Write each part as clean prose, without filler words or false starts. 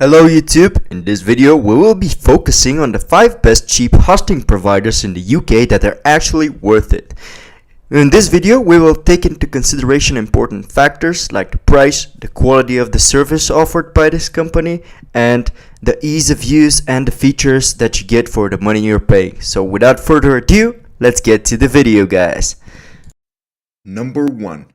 Hello YouTube, in this video we will be focusing on the 5 best cheap hosting providers in the UK that are actually worth it. In this video we will take into consideration important factors like the price, the quality of the service offered by this company, and the ease of use and the features that you get for the money you're paying. So without further ado, let's get to the video, guys. Number 1.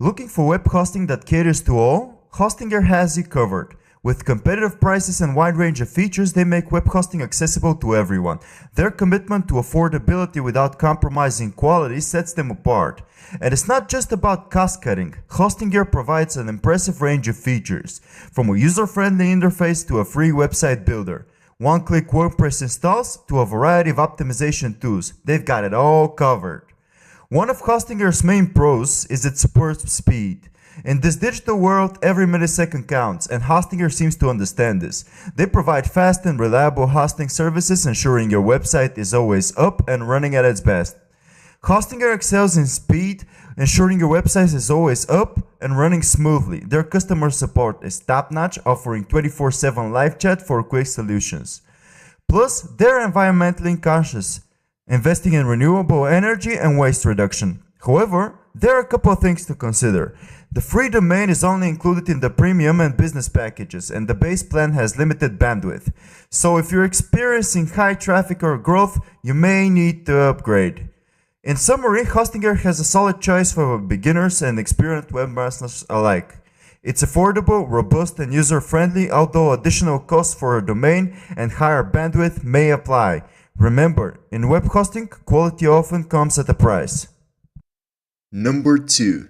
Looking for web hosting that caters to all? Hostinger has you covered. With competitive prices and wide range of features, they make web hosting accessible to everyone. Their commitment to affordability without compromising quality sets them apart. And it's not just about cost cutting. Hostinger provides an impressive range of features, from a user-friendly interface to a free website builder, one-click WordPress installs to a variety of optimization tools. They've got it all covered. One of Hostinger's main pros is its superb speed. In this digital world, every millisecond counts, and Hostinger seems to understand this. They provide fast and reliable hosting services, ensuring your website is always up and running at its best. Hostinger excels in speed, ensuring your website is always up and running smoothly. Their customer support is top-notch, offering 24/7 live chat for quick solutions. Plus, they're environmentally conscious, investing in renewable energy and waste reduction. However, there are a couple of things to consider. The free domain is only included in the premium and business packages, and the base plan has limited bandwidth. So if you're experiencing high traffic or growth, you may need to upgrade. In summary, Hostinger has a solid choice for beginners and experienced webmasters alike. It's affordable, robust, and user-friendly, although additional costs for a domain and higher bandwidth may apply. Remember, in web hosting, quality often comes at a price. Number 2.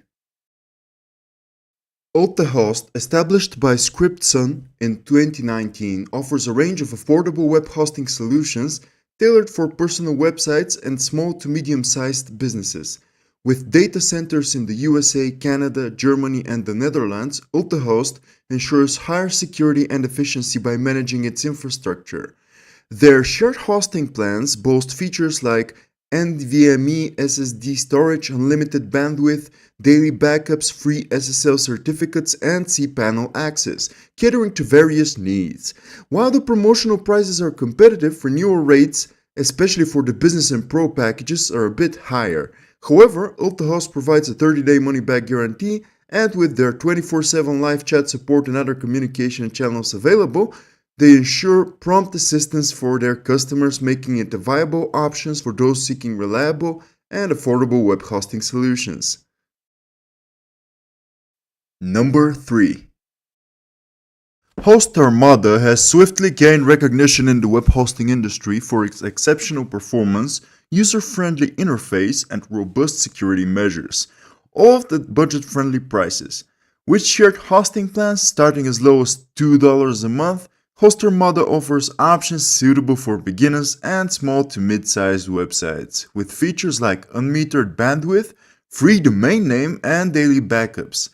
Ultahost, established by ScriptSun in 2019, offers a range of affordable web hosting solutions tailored for personal websites and small to medium-sized businesses. With data centers in the USA, Canada, Germany, and the Netherlands, Ultahost ensures higher security and efficiency by managing its infrastructure. Their shared hosting plans boast features like NVMe SSD storage, unlimited bandwidth, daily backups, free SSL certificates, and cPanel access, catering to various needs. While the promotional prices are competitive, renewal rates, especially for the business and pro packages, are a bit higher. However, Ultahost provides a 30-day money-back guarantee, and with their 24/7 live chat support and other communication channels available, they ensure prompt assistance for their customers, making it a viable option for those seeking reliable and affordable web hosting solutions. Number 3. Hostarmada has swiftly gained recognition in the web hosting industry for its exceptional performance, user-friendly interface, and robust security measures, all at budget-friendly prices. With shared hosting plans starting as low as $2 a month, Hostarmada offers options suitable for beginners and small to mid-sized websites, with features like unmetered bandwidth, free domain name, and daily backups.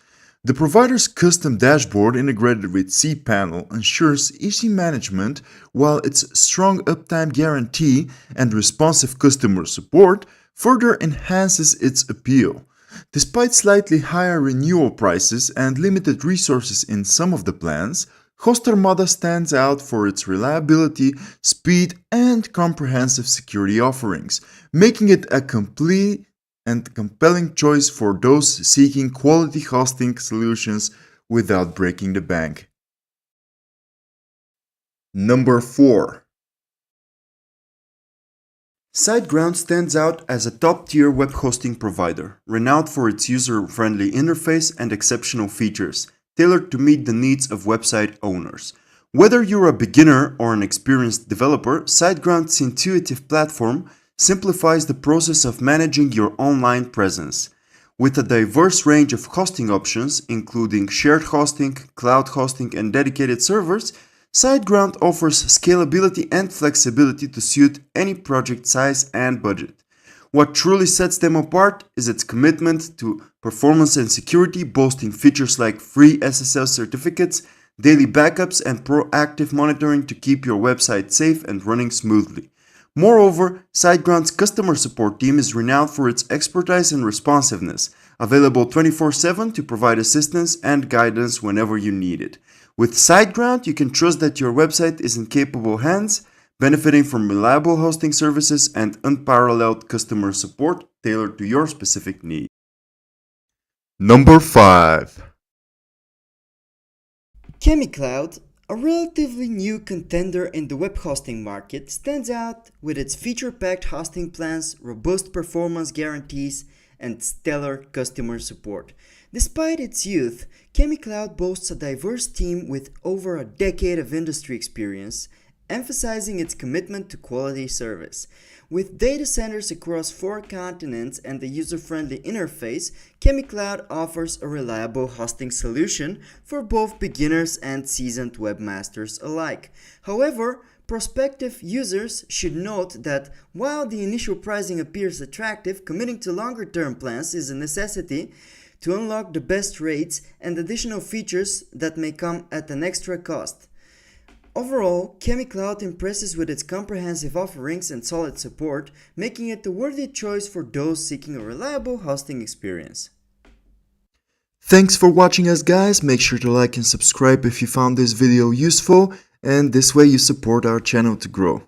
The provider's custom dashboard integrated with cPanel ensures easy management, while its strong uptime guarantee and responsive customer support further enhances its appeal. Despite slightly higher renewal prices and limited resources in some of the plans, Hostarmada stands out for its reliability, speed, and comprehensive security offerings, making it a complete and compelling choice for those seeking quality hosting solutions without breaking the bank. Number 4. SiteGround stands out as a top-tier web hosting provider, renowned for its user-friendly interface and exceptional features, tailored to meet the needs of website owners. Whether you're a beginner or an experienced developer, SiteGround's intuitive platform simplifies the process of managing your online presence. With a diverse range of hosting options, including shared hosting, cloud hosting, and dedicated servers, SiteGround offers scalability and flexibility to suit any project size and budget. What truly sets them apart is its commitment to performance and security, boasting features like free SSL certificates, daily backups, and proactive monitoring to keep your website safe and running smoothly. Moreover, SiteGround's customer support team is renowned for its expertise and responsiveness, available 24/7 to provide assistance and guidance whenever you need it. With SiteGround, you can trust that your website is in capable hands, benefiting from reliable hosting services and unparalleled customer support tailored to your specific needs. Number 5. ChemiCloud, a relatively new contender in the web hosting market, stands out with its feature-packed hosting plans, robust performance guarantees, and stellar customer support. Despite its youth, ChemiCloud boasts a diverse team with over a decade of industry experience, emphasizing its commitment to quality service. With data centers across 4 continents and a user-friendly interface, ChemiCloud offers a reliable hosting solution for both beginners and seasoned webmasters alike. However, prospective users should note that while the initial pricing appears attractive, committing to longer-term plans is a necessity to unlock the best rates and additional features that may come at an extra cost. Overall, ChemiCloud impresses with its comprehensive offerings and solid support, making it a worthy choice for those seeking a reliable hosting experience. Thanks for watching us, guys. Make sure to like and subscribe if you found this video useful, and this way you support our channel to grow.